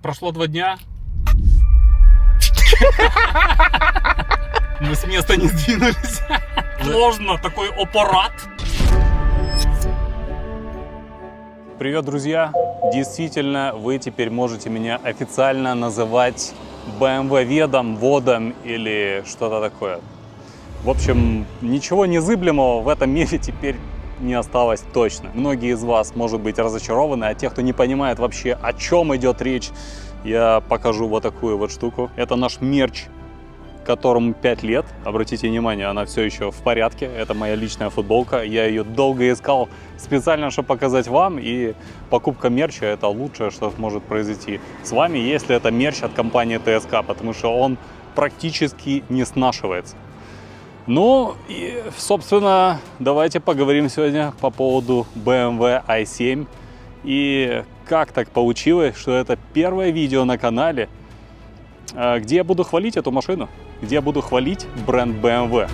Прошло 2 дня. Мы с места не сдвинулись. Сложно, такой аппарат. Привет, друзья! Действительно, вы теперь можете меня официально называть BMW-ведом, водом или что-то такое. В общем, ничего незыблемого в этом мире теперь не осталось точно. Многие из вас, может быть, разочарованы, а те, кто не понимает вообще, о чем идет речь, я покажу вот такую вот штуку. Это наш мерч, которому 5 лет. Обратите внимание, она все еще в порядке. Это моя личная футболка. Я ее долго искал специально, чтобы показать вам. И покупка мерча — это лучшее, что может произойти с вами, если это мерч от компании ТСК, потому что он практически не снашивается. Ну и, собственно, давайте поговорим сегодня по поводу BMW i7. И как так получилось, что это первое видео на канале, где я буду хвалить эту машину, где я буду хвалить бренд BMW.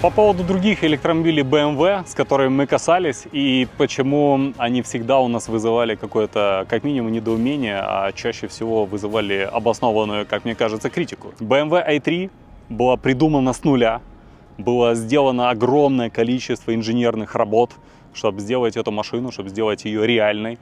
По поводу других электромобилей BMW, с которыми мы касались, и почему они всегда у нас вызывали какое-то, как минимум, недоумение, а чаще всего вызывали обоснованную, как мне кажется, критику. BMW i3 была придумана с нуля, было сделано огромное количество инженерных работ, чтобы сделать эту машину, чтобы сделать ее реальной.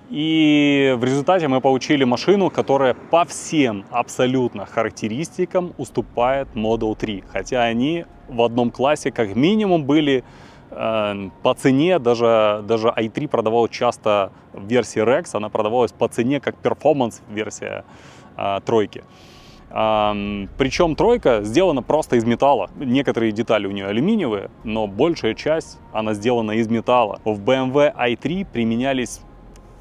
И в результате мы получили машину, которая по всем абсолютно характеристикам уступает Model 3. Хотя они в одном классе как минимум были по цене, даже i3 продавалась часто в версии Rex, она продавалась по цене как перформанс-версия тройки. Причем тройка сделана просто из металла. Некоторые детали у нее алюминиевые, но большая часть она сделана из металла. В BMW i3 применялись,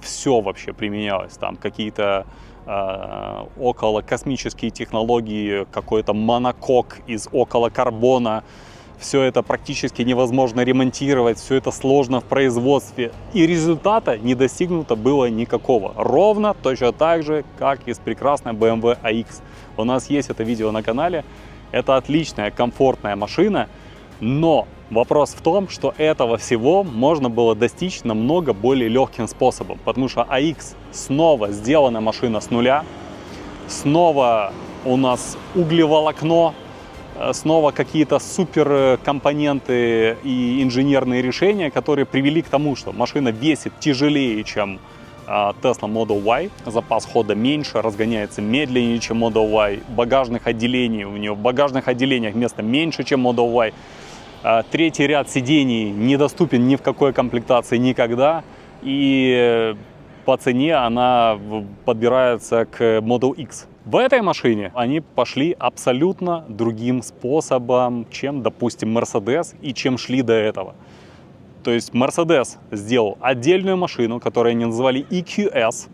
все вообще применялось. Там какие-то около космические технологии, какой-то монокок из около карбона. Все это практически невозможно ремонтировать, все это сложно в производстве. И результата не достигнуто было никакого. Ровно точно так же, как и с прекрасной BMW iX. У нас есть это видео на канале. Это отличная, комфортная машина. Но вопрос в том, что этого всего можно было достичь намного более легким способом. Потому что iX снова сделана машина с нуля. Снова у нас углеволокно. Снова какие-то суперкомпоненты и инженерные решения, которые привели к тому, что машина весит тяжелее, чем Tesla Model Y, запас хода меньше, разгоняется медленнее, чем Model Y, багажных отделений, у нее в багажных отделениях места меньше, чем Model Y, третий ряд сидений недоступен ни в какой комплектации никогда, и по цене она подбирается к Model X. В этой машине они пошли абсолютно другим способом, чем, допустим, Mercedes и чем шли до этого. То есть Mercedes сделал отдельную машину, которую они назвали EQS,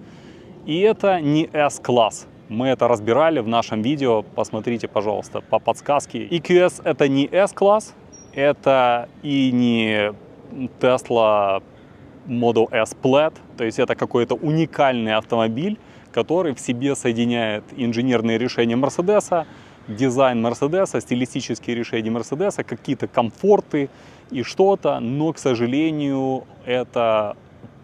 и это не S-класс. Мы это разбирали в нашем видео, посмотрите, пожалуйста, по подсказке. EQS это не S-класс, это и не Tesla Model S Plaid, то есть это какой-то уникальный автомобиль, который в себе соединяет инженерные решения Мерседеса, дизайн Мерседеса, стилистические решения Мерседеса, какие-то комфорты и что-то, но, к сожалению, это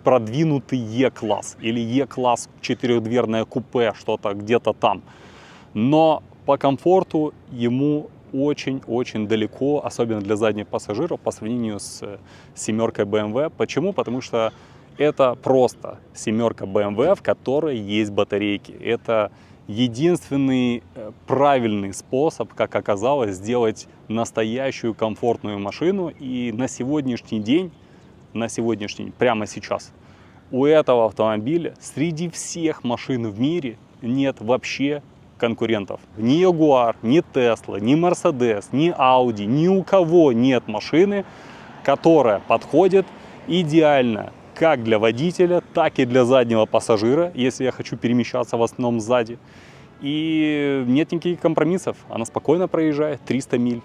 продвинутый E-класс или E-класс четырехдверное купе, что-то где-то там. Но по комфорту ему очень-очень далеко, особенно для задних пассажиров, по сравнению с семеркой BMW. Почему? Потому что это просто семерка BMW, в которой есть батарейки. Это единственный правильный способ, как оказалось, сделать настоящую комфортную машину. И на сегодняшний день, прямо сейчас, у этого автомобиля среди всех машин в мире нет вообще конкурентов. Ни Jaguar, ни Tesla, ни Mercedes, ни Audi, ни у кого нет машины, которая подходит идеально как для водителя, так и для заднего пассажира, если я хочу перемещаться в основном сзади. И нет никаких компромиссов. Она спокойно проезжает 300 миль.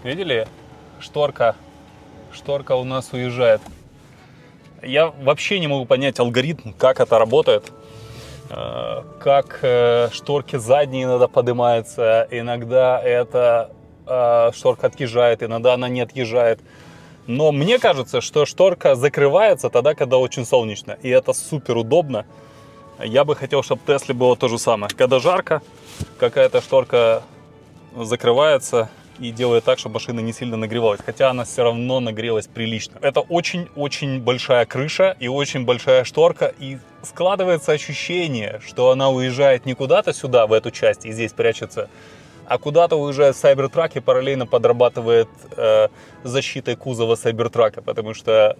Видели? Шторка у нас уезжает. Я вообще не могу понять алгоритм, как это работает. Как шторки задние иногда поднимаются, иногда это шторка отъезжает, иногда она не отъезжает. Но мне кажется, что шторка закрывается тогда, когда очень солнечно. И это супер удобно. Я бы хотел, чтобы в Тесле было то же самое. Когда жарко, какая-то шторка закрывается и делает так, чтобы машина не сильно нагревалась. Хотя она все равно нагрелась прилично. Это очень-очень большая крыша и очень большая шторка. И складывается ощущение, что она уезжает не куда-то сюда, в эту часть, и здесь прячется, а куда-то уезжает в Cybertruck и параллельно подрабатывает защитой кузова Cybertruck, потому что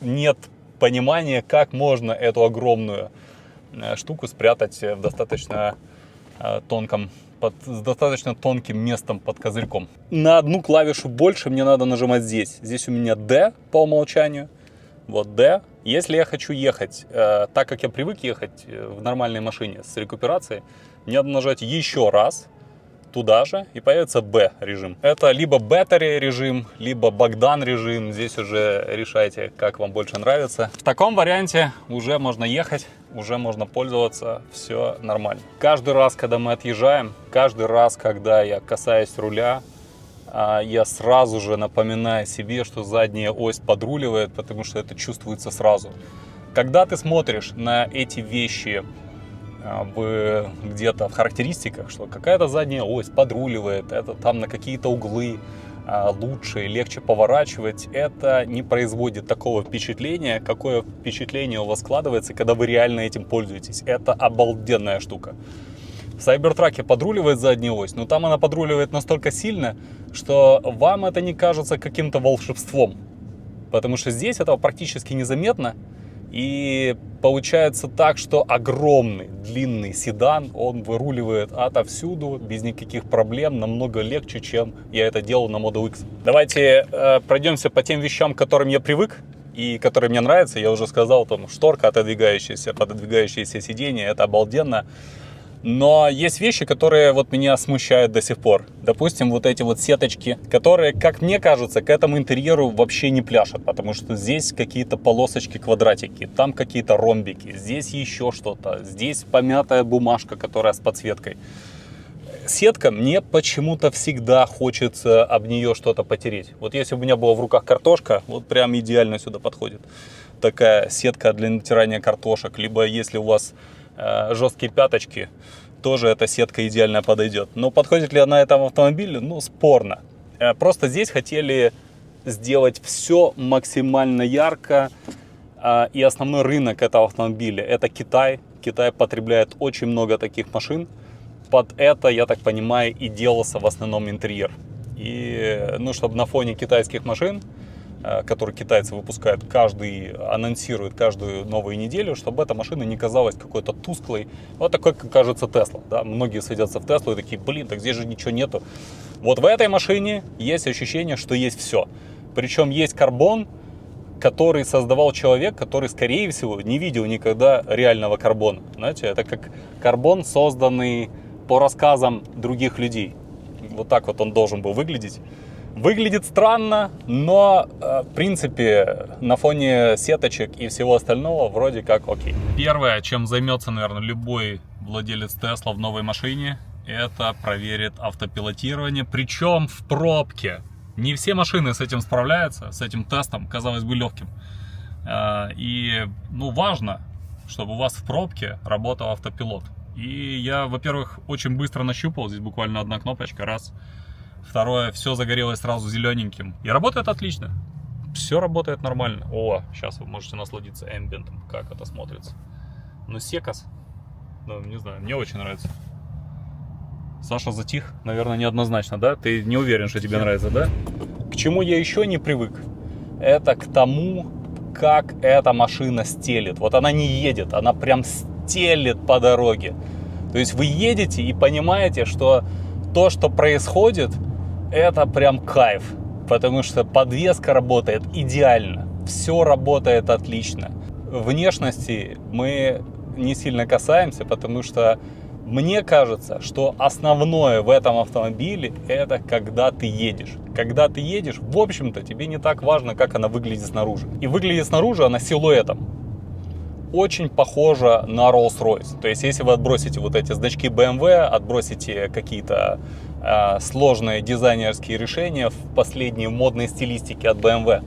нет понимания, как можно эту огромную штуку спрятать в достаточно с достаточно тонким местом под козырьком. На одну клавишу больше мне надо нажимать здесь. Здесь у меня D по умолчанию. Вот D. Если я хочу ехать так, как я привык ехать в нормальной машине с рекуперацией, мне надо нажать еще раз туда же, и появится B режим. Это либо Battery режим, либо Богдан режим. Здесь уже решайте, как вам больше нравится. В таком варианте уже можно ехать, уже можно пользоваться, все нормально. Каждый раз, когда мы отъезжаем, каждый раз, когда я касаюсь руля, я сразу же напоминаю себе, что задняя ось подруливает, потому что это чувствуется сразу. Когда ты смотришь на эти вещи где-то в характеристиках, что какая-то задняя ось подруливает, это там на какие-то углы лучше, легче поворачивать, это не производит такого впечатления, какое впечатление у вас складывается, когда вы реально этим пользуетесь. Это обалденная штука. В Cybertruck подруливает задняя ось, но там она подруливает настолько сильно, что вам это не кажется каким-то волшебством, потому что здесь этого практически незаметно. И получается так, что огромный, длинный седан, он выруливает отовсюду, без никаких проблем, намного легче, чем я это делал на Model X. Давайте пройдемся по тем вещам, к которым я привык и которые мне нравятся. Я уже сказал, там шторка отодвигающаяся, пододвигающееся сиденье, это обалденно. Но есть вещи, которые вот меня смущают до сих пор. Допустим, вот эти вот сеточки, которые, как мне кажется, к этому интерьеру вообще не пляшут. Потому что здесь какие-то полосочки, квадратики, там какие-то ромбики, здесь еще что-то. Здесь помятая бумажка, которая с подсветкой. Сетка, мне почему-то всегда хочется об нее что-то потереть. Вот если бы у меня была в руках картошка, вот прям идеально сюда подходит. Такая сетка для натирания картошек. Либо если у вас жесткие пяточки, тоже эта сетка идеально подойдет. Но подходит ли она этому автомобилю? Ну, спорно. Просто здесь хотели сделать все максимально ярко. И основной рынок этого автомобиля — это Китай. Китай потребляет очень много таких машин. Под это, я так понимаю, и делался в основном интерьер. И, чтобы на фоне китайских машин, которые китайцы выпускают, анонсирует каждую новую неделю, чтобы эта машина не казалась какой-то тусклой. Вот такой, как кажется, Тесла. Да? Многие садятся в Теслу и такие, так здесь же ничего нету. Вот в этой машине есть ощущение, что есть все. Причем есть карбон, который создавал человек, который, скорее всего, не видел никогда реального карбона. Знаете, это как карбон, созданный по рассказам других людей. Вот так вот он должен был выглядеть. Выглядит странно, но в принципе на фоне сеточек и всего остального вроде как окей. Первое, чем займется, наверное, любой владелец Тесла в новой машине, это проверит автопилотирование, причем в пробке. Не все машины с этим справляются, с этим тестом, казалось бы, легким. И важно, чтобы у вас в пробке работал автопилот. И я, во-первых, очень быстро нащупал, здесь буквально одна кнопочка, раз. Второе, все загорелось сразу зелененьким. И работает отлично. Все работает нормально. О, сейчас вы можете насладиться эмбиентом, как это смотрится. Секас, не знаю, мне очень нравится. Саша затих, наверное, неоднозначно, да? Ты не уверен, что тебе нравится, да? К чему я еще не привык? Это к тому, как эта машина стелит. Вот она не едет, она прям стелит по дороге. То есть вы едете и понимаете, что то, что происходит, это прям кайф, потому что подвеска работает идеально, все работает отлично. Внешности мы не сильно касаемся, потому что мне кажется, что основное в этом автомобиле — это когда ты едешь. Когда ты едешь, в общем-то, тебе не так важно, как она выглядит снаружи. И выглядит снаружи она силуэтом. очень похожа на Rolls-Royce. То есть, если вы отбросите вот эти значки BMW, отбросите какие-то сложные дизайнерские решения в последней модной стилистике от BMW,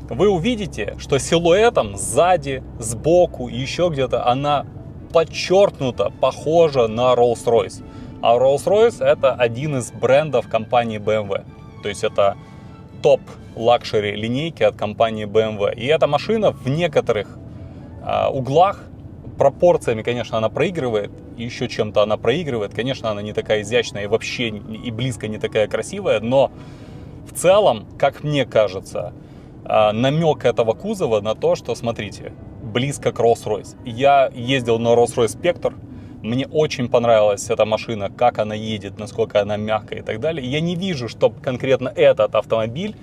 вы увидите, что силуэтом сзади, сбоку, еще где-то она подчеркнуто похожа на Rolls-Royce. А Rolls-Royce это один из брендов компании BMW. То есть это топ лакшери линейки от компании BMW. И эта машина в некоторых углах пропорциями, конечно, она проигрывает. Еще чем-то она проигрывает. Конечно, она не такая изящная и вообще и близко не такая красивая. Но в целом, как мне кажется, намек этого кузова на то, что, смотрите, близко к Rolls-Royce. Я ездил на Rolls-Royce Spectre. Мне очень понравилась эта машина, как она едет, насколько она мягкая и так далее. Я не вижу, чтобы конкретно этот автомобиль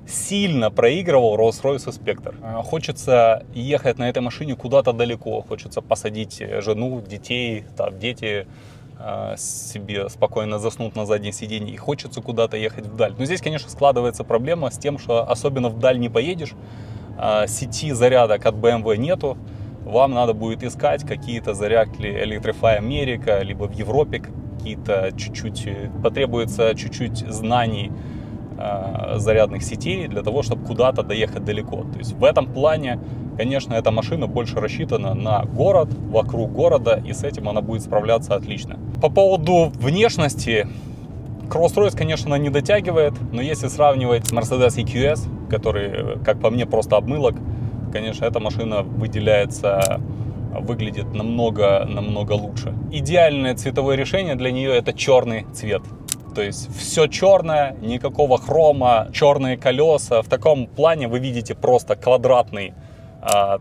сильно проигрывал Rolls-Royce Spectre. Хочется ехать на этой машине куда-то далеко. Хочется посадить жену, детей, там, дети себе спокойно заснут на заднем сиденье. И хочется куда-то ехать вдаль. Но здесь, конечно, складывается проблема с тем, что особенно вдаль не поедешь. Сети зарядок от BMW нету. Вам надо будет искать какие-то зарядки Electrify America, либо в Европе какие-то чуть-чуть, потребуется чуть-чуть знаний зарядных сетей для того, чтобы куда-то доехать далеко. То есть в этом плане, конечно, эта машина больше рассчитана на город, вокруг города, и с этим она будет справляться отлично. По поводу внешности, к Rolls-Royce, конечно, она не дотягивает, но если сравнивать с Mercedes EQS, который, как по мне, просто обмылок, конечно, эта машина выделяется, выглядит намного лучше. Идеальное цветовое решение для нее это черный цвет. То есть все черное, никакого хрома, черные колеса. В таком плане вы видите просто квадратный,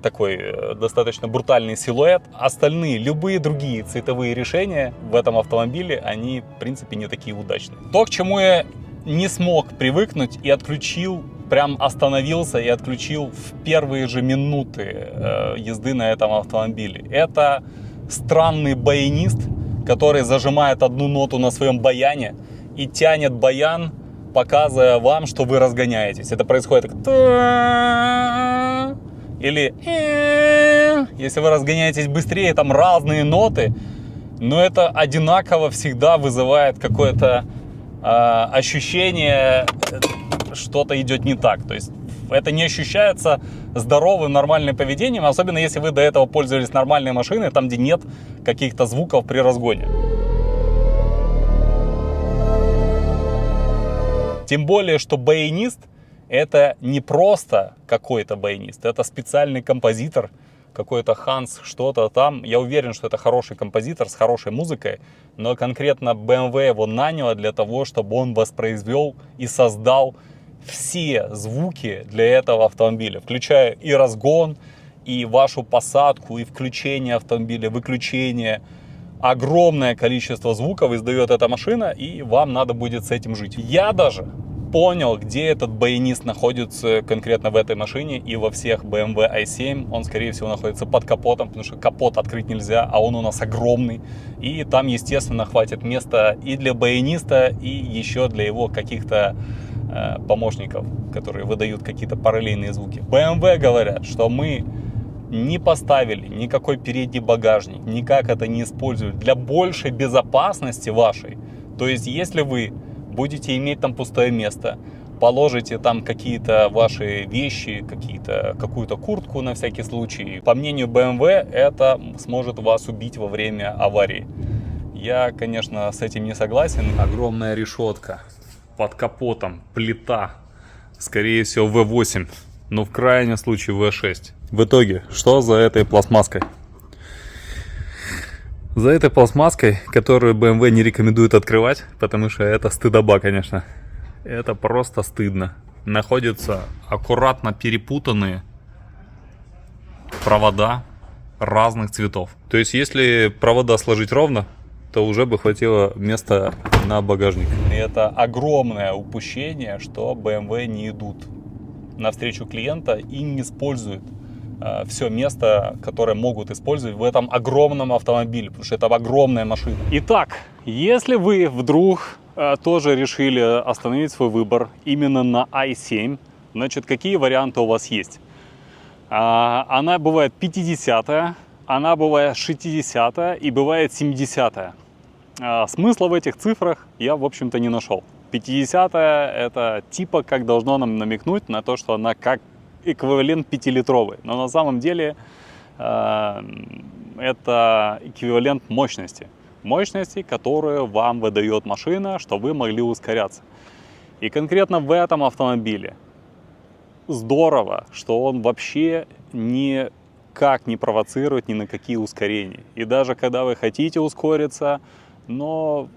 такой достаточно брутальный силуэт. Остальные, любые другие цветовые решения в этом автомобиле, они в принципе не такие удачные. То, к чему я не смог привыкнуть и отключил, прям остановился и отключил в первые же минуты езды на этом автомобиле. Это странный баянист, который зажимает одну ноту на своем баяне и тянет баян, показывая вам, что вы разгоняетесь. Это происходит так. Или если вы разгоняетесь быстрее, там разные ноты, но это одинаково всегда вызывает какое-то ощущение, что-то идет не так. То есть это не ощущается здоровым, нормальным поведением, особенно если вы до этого пользовались нормальной машиной, там, где нет каких-то звуков при разгоне. Тем более, что баянист это не просто какой-то баянист, это специальный композитор, какой-то Ханс, что-то там. Я уверен, что это хороший композитор с хорошей музыкой, но конкретно BMW его наняла для того, чтобы он воспроизвел и создал все звуки для этого автомобиля, включая и разгон, и вашу посадку, и включение автомобиля, выключение. Огромное количество звуков издает эта машина, и вам надо будет с этим жить. Я даже понял, где этот баянист находится конкретно в этой машине и во всех BMW i7. Он, скорее всего, находится под капотом, потому что капот открыть нельзя, а он у нас огромный. И там, естественно, хватит места и для баяниста, и еще для его каких-то помощников, которые выдают какие-то параллельные звуки. BMW говорят, что мы не поставили никакой передний багажник, никак это не используют для большей безопасности вашей. То есть, если вы будете иметь там пустое место, положите там какие-то ваши вещи, какую-то куртку на всякий случай. По мнению BMW, это сможет вас убить во время аварии. Я, конечно, с этим не согласен. Огромная решетка, под капотом плита, скорее всего V8, но в крайнем случае V6. В итоге, что за этой пластмасской? За этой пластмасской, которую BMW не рекомендует открывать, потому что это стыдоба, конечно. Это просто стыдно. Находятся аккуратно перепутанные провода разных цветов. То есть, если провода сложить ровно, то уже бы хватило места на багажник. И это огромное упущение, что BMW не идут навстречу клиента и не используют все место, которое могут использовать в этом огромном автомобиле, потому что это огромная машина. Итак, если вы вдруг тоже решили остановить свой выбор именно на i7, значит, какие варианты у вас есть? Она бывает 50-я, она бывает 60-я и бывает 70-я. Смысла в этих цифрах я, в общем-то, не нашел. 50-я это типа как должно нам намекнуть на то, что она как эквивалент 5-литровой. Но на самом деле это эквивалент мощности. Мощности, которую вам выдает машина, что вы могли ускоряться. И конкретно в этом автомобиле здорово, что он вообще никак не провоцирует ни на какие ускорения. И даже когда вы хотите ускориться, но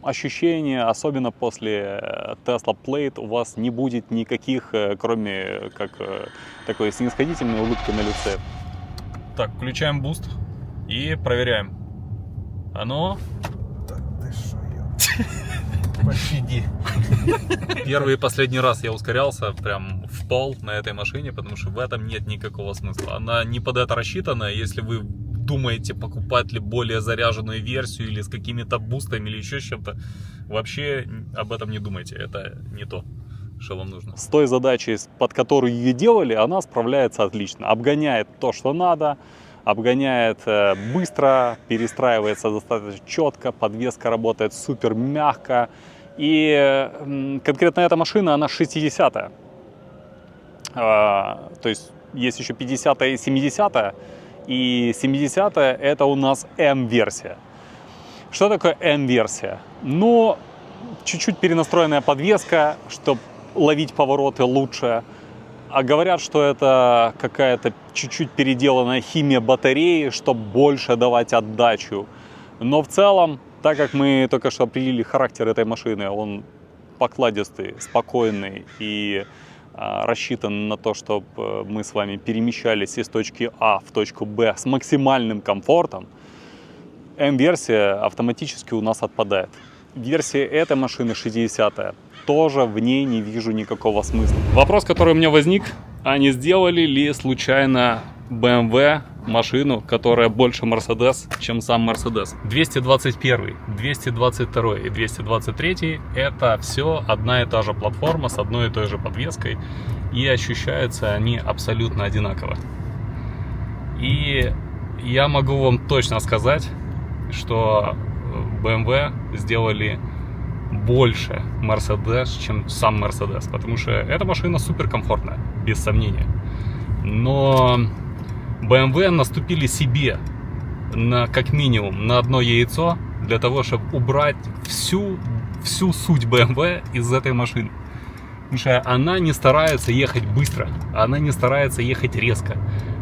ощущения, особенно после Tesla Plate, у вас не будет никаких, кроме как такой снисходительной улыбки на лице. Так, включаем буст и проверяем. Оно... Так ты шо, пощади. Первый и последний раз я ускорялся прям в пол на этой машине, потому что в этом нет никакого смысла. Она не под это рассчитана. Если вы думаете, покупать ли более заряженную версию или с какими-то бустами или еще с чем-то, вообще об этом не думайте. Это не то, что вам нужно. С той задачей, под которую ее делали, она справляется отлично. Обгоняет то, что надо. Обгоняет быстро, перестраивается достаточно четко, подвеска работает супер мягко. И конкретно эта машина, она 60-я. То есть есть еще 50-я и 70-я. И 70-я это у нас M-версия. Что такое M-версия? Ну, чуть-чуть перенастроенная подвеска, чтобы ловить повороты лучше. А говорят, что это какая-то чуть-чуть переделанная химия батареи, чтобы больше давать отдачу. Но в целом, так как мы только что определили характер этой машины, он покладистый, спокойный и рассчитан на то, чтобы мы с вами перемещались из точки А в точку Б с максимальным комфортом, M-версия автоматически у нас отпадает. Версия этой машины 60-я. Тоже в ней не вижу никакого смысла. Вопрос, который у меня возник, а не сделали ли случайно BMW машину, которая больше Mercedes, чем сам Mercedes? 221, 222 и 223 это все одна и та же платформа с одной и той же подвеской, и ощущаются они абсолютно одинаково. И я могу вам точно сказать, что BMW сделали больше Mercedes, чем сам Mercedes, потому что эта машина супер комфортная, без сомнения. Но BMW наступили себе как минимум на одно яйцо для того, чтобы убрать всю суть BMW из этой машины. Потому что она не старается ехать быстро, она не старается ехать резко,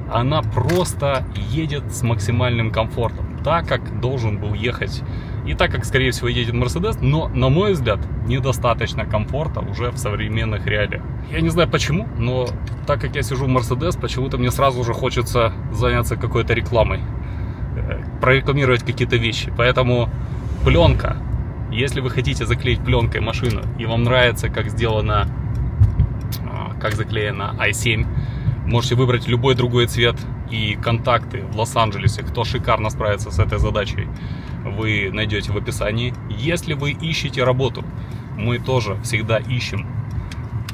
она просто едет с максимальным комфортом, так как должен был ехать. И так как, скорее всего, едет Mercedes, но, на мой взгляд, недостаточно комфорта уже в современных реалиях. Я не знаю почему, но так как я сижу в Mercedes, почему-то мне сразу же хочется заняться какой-то рекламой, прорекламировать какие-то вещи. Поэтому пленка, если вы хотите заклеить пленкой машину, и вам нравится, как заклеена i7, можете выбрать любой другой цвет, и контакты в Лос-Анджелесе, кто шикарно справится с этой задачей, вы найдете в описании. Если вы ищете работу, мы тоже всегда ищем.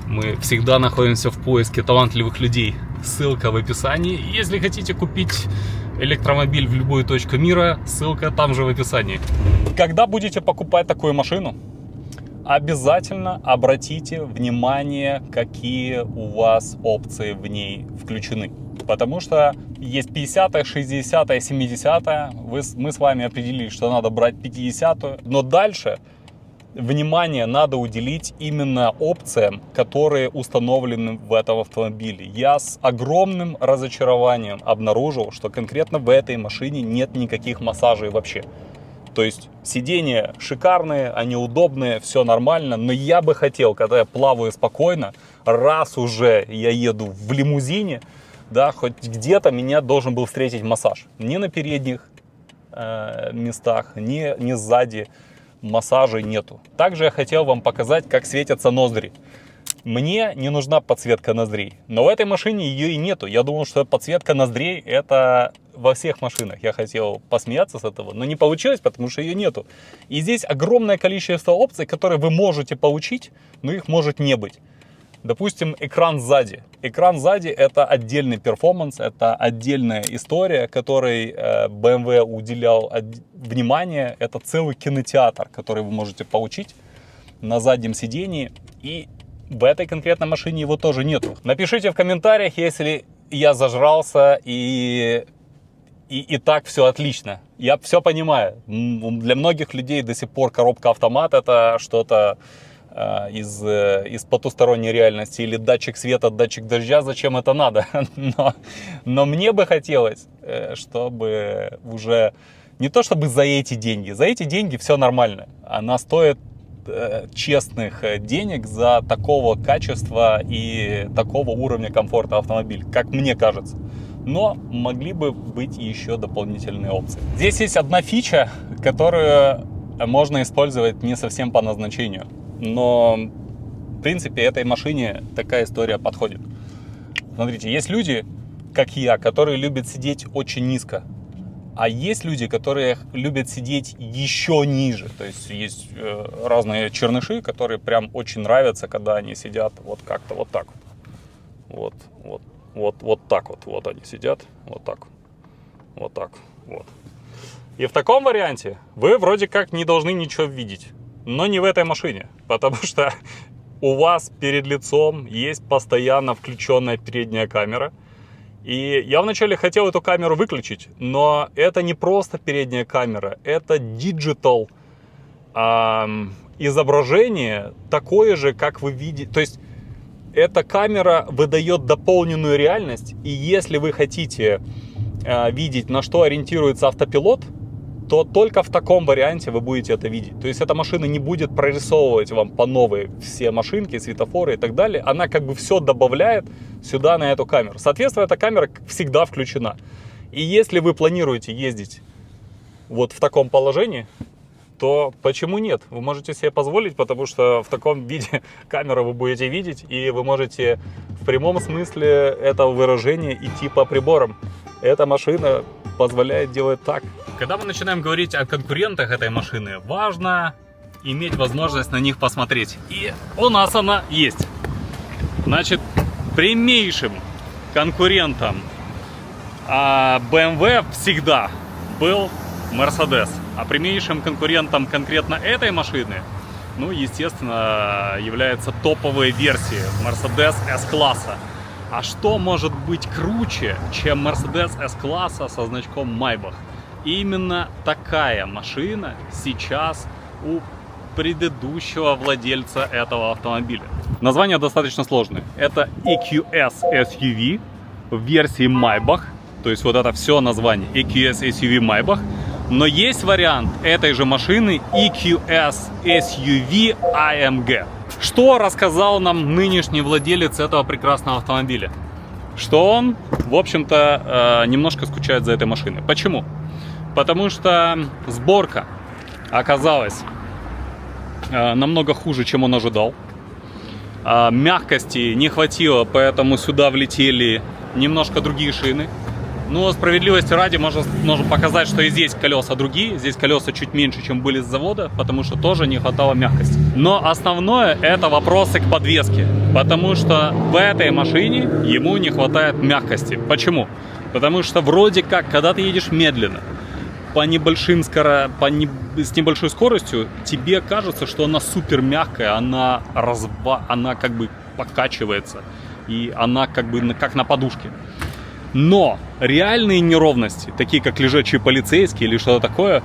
Мы всегда находимся в поиске талантливых людей. Ссылка в описании. Если хотите купить электромобиль в любую точку мира, ссылка там же в описании. Когда будете покупать такую машину, обязательно обратите внимание, какие у вас опции в ней включены. Потому что есть 50-я, 60-я, 70-я. Мы с вами определили, что надо брать 50-ю. Но дальше внимание надо уделить именно опциям, которые установлены в этом автомобиле. Я с огромным разочарованием обнаружил, что конкретно в этой машине нет никаких массажей вообще. То есть сиденья шикарные, они удобные, все нормально. Но я бы хотел, когда я плаваю спокойно, раз уже я еду в лимузине, да, хоть где-то меня должен был встретить массаж. Не на передних местах, не сзади массажей нету. Также я хотел вам показать, как светятся ноздри. Мне не нужна подсветка ноздрей, но в этой машине ее и нету. Я думал, что подсветка ноздрей это во всех машинах. Я хотел посмеяться с этого, но не получилось, потому что ее нету. И здесь огромное количество опций, которые вы можете получить, но их может не быть. Допустим, экран сзади. Экран сзади это отдельный перформанс, это отдельная история, которой BMW уделял внимание. Это целый кинотеатр, который вы можете получить на заднем сидении. И в этой конкретной машине его тоже нету. Напишите в комментариях, если я зажрался и так все отлично. Я все понимаю. Для многих людей до сих пор коробка автомат это что-то из потусторонней реальности, или датчик света, датчик дождя, зачем это надо. Но мне бы хотелось, чтобы уже не то чтобы за эти деньги все нормально. Она стоит честных денег за такого качества и такого уровня комфорта автомобиля, как мне кажется. Но могли бы быть еще дополнительные опции. Здесь есть одна фича, которую можно использовать не совсем по назначению. Но, в принципе, этой машине такая история подходит. Смотрите, есть люди, как я, которые любят сидеть очень низко. А есть люди, которые любят сидеть еще ниже. То есть, есть разные черныши, которые прям очень нравятся, когда они сидят вот как-то вот так вот. Вот так вот. Вот они сидят. Вот так. Вот так. Вот. И в таком варианте вы вроде как не должны ничего видеть. Но не в этой машине, потому что у вас перед лицом есть постоянно включенная передняя камера. И я вначале хотел эту камеру выключить, но это не просто передняя камера, это диджитал изображение такое же, как вы видите. То есть эта камера выдает дополненную реальность, и если вы хотите видеть, на что ориентируется автопилот, то только в таком варианте вы будете это видеть. То есть эта машина не будет прорисовывать вам по новой все машинки, светофоры и так далее. Она как бы все добавляет сюда на эту камеру. Соответственно, эта камера всегда включена. И если вы планируете ездить вот в таком положении, то почему нет? Вы можете себе позволить, потому что в таком виде камеру вы будете видеть, и вы можете в прямом смысле этого выражения идти по приборам. Эта машина позволяет делать так. Когда мы начинаем говорить о конкурентах этой машины, важно иметь возможность на них посмотреть. И у нас она есть. Значит, прямейшим конкурентом BMW всегда был Mercedes. А прямейшим конкурентом конкретно этой машины, ну, естественно, являются топовые версии Mercedes S-класса. А что может быть круче, чем Mercedes S-класса со значком Maybach? И именно такая машина сейчас у предыдущего владельца этого автомобиля. Название достаточно сложное. Это EQS SUV в версии Maybach. То есть вот это все название EQS SUV Maybach. Но есть вариант этой же машины EQS SUV AMG. Что рассказал нам нынешний владелец этого прекрасного автомобиля? Что он, в общем-то, немножко скучает за этой машиной. Почему? Потому что сборка оказалась намного хуже, чем он ожидал. Мягкости не хватило, поэтому сюда влетели немножко другие шины. Но справедливости ради можно показать, что и здесь колеса другие. Здесь колеса чуть меньше, чем были с завода, потому что тоже не хватало мягкости. Но основное это вопросы к подвеске. Потому что в этой машине ему не хватает мягкости. Почему? Потому что вроде как, когда ты едешь медленно, с небольшой скоростью, тебе кажется, что она супер мягкая, она как бы покачивается. И она как бы как на подушке. Но реальные неровности, такие как лежачие полицейские или что-то такое,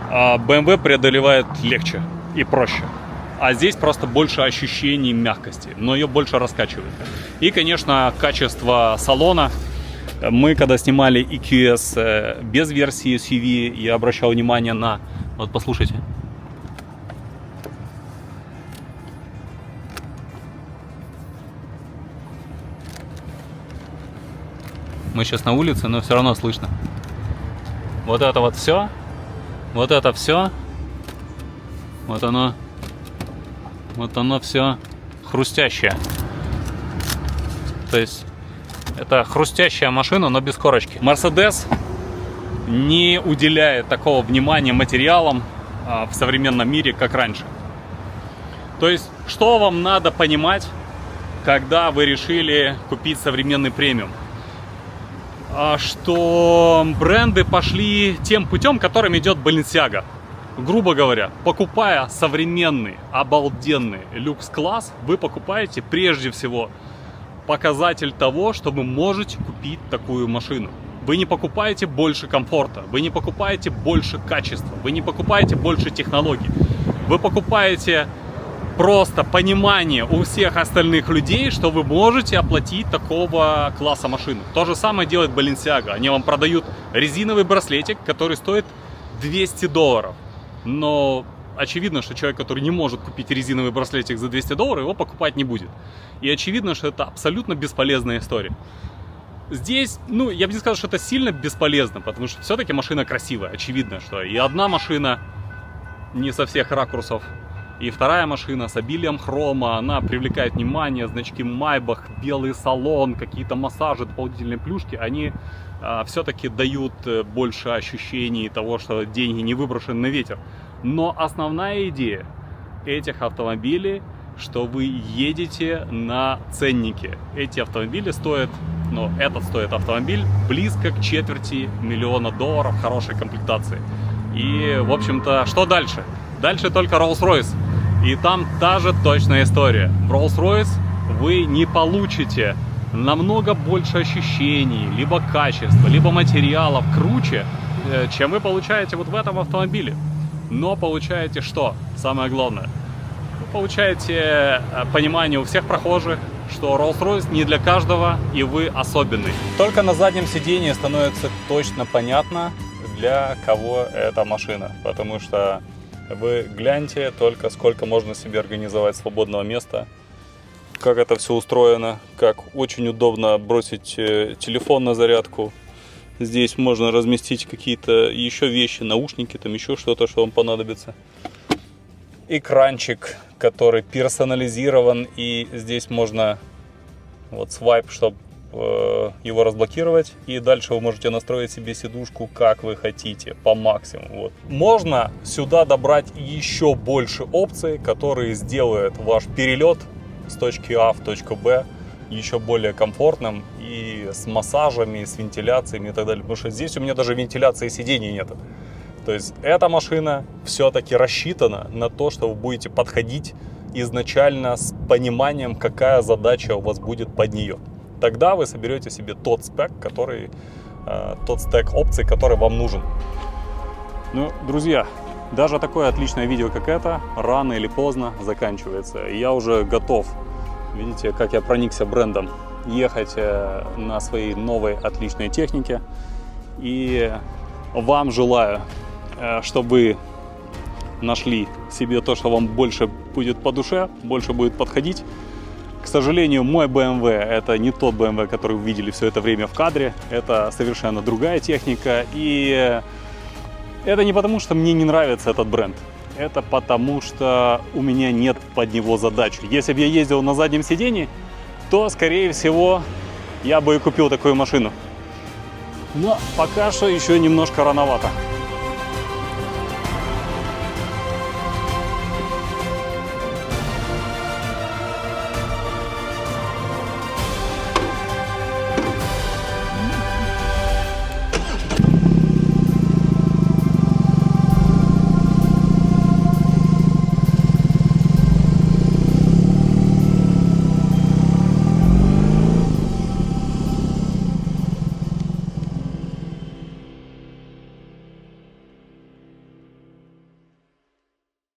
BMW преодолевает легче и проще. А здесь просто больше ощущений мягкости, но ее больше раскачивает. И, конечно, качество салона. Мы, когда снимали EQS без версии SUV, я обращал внимание на... Вот, послушайте. Мы сейчас на улице, но все равно слышно. Вот это вот все. Вот это все. Вот оно все хрустящее. То есть это хрустящая машина, но без корочки. Mercedes не уделяет такого внимания материалам в современном мире, как раньше. То есть, что вам надо понимать, когда вы решили купить современный премиум? Что бренды пошли тем путем, которым идет Balenciaga. Грубо говоря, покупая современный, обалденный люкс-класс, вы покупаете прежде всего показатель того, что вы можете купить такую машину. Вы не покупаете больше комфорта, вы не покупаете больше качества, вы не покупаете больше технологий. Вы покупаете просто понимание у всех остальных людей, что вы можете оплатить такого класса машину. То же самое делает Balenciaga. Они вам продают резиновый браслетик, который стоит $200. Но очевидно, что человек, который не может купить резиновый браслетик за $200, его покупать не будет. И очевидно, что это абсолютно бесполезная история. Здесь, я бы не сказал, что это сильно бесполезно, потому что все-таки машина красивая. Очевидно, что и одна машина не со всех ракурсов, и вторая машина с обилием хрома, она привлекает внимание, значки Майбах, белый салон, какие-то массажи, дополнительные плюшки, они все-таки дают больше ощущений того, что деньги не выброшены на ветер. Но основная идея этих автомобилей, что вы едете на ценнике. Эти автомобили стоят, этот стоит автомобиль близко к $250 000 хорошей комплектации. И, в общем-то, что дальше? Дальше только Rolls-Royce. И там та же точная история. В Rolls-Royce вы не получите намного больше ощущений, либо качества, либо материалов круче, чем вы получаете вот в этом автомобиле. Но получаете что? Самое главное. Вы получаете понимание у всех прохожих, что Rolls-Royce не для каждого, и вы особенный. Только на заднем сидении становится точно понятно, для кого эта машина. Потому что вы гляньте только, сколько можно себе организовать свободного места, как это все устроено, как очень удобно бросить телефон на зарядку. Здесь можно разместить какие-то еще вещи, наушники, там еще что-то, что вам понадобится. Экранчик, который персонализирован, и здесь можно свайп, чтобы его разблокировать, и дальше вы можете настроить себе сидушку как вы хотите, по максимуму. Можно сюда добрать еще больше опций, которые сделают ваш перелет с точки А в точку Б еще более комфортным, и с массажами, с вентиляциями и так далее. Потому что здесь у меня даже вентиляции сидений нет. То есть эта машина все-таки рассчитана на то, что вы будете подходить изначально с пониманием, какая задача у вас будет под нее. Тогда вы соберете себе тот стек опций, который вам нужен. Друзья, даже такое отличное видео, как это, рано или поздно заканчивается. И я уже готов, видите, как я проникся брендом, ехать на своей новой отличной технике. И вам желаю, чтобы вы нашли себе то, что вам больше будет по душе, больше будет подходить. К сожалению, мой BMW это не тот BMW, который вы видели все это время в кадре. Это совершенно другая техника. И это не потому, что мне не нравится этот бренд. Это потому, что у меня нет под него задач. Если бы я ездил на заднем сидении, то, скорее всего, я бы и купил такую машину. Но пока что еще немножко рановато.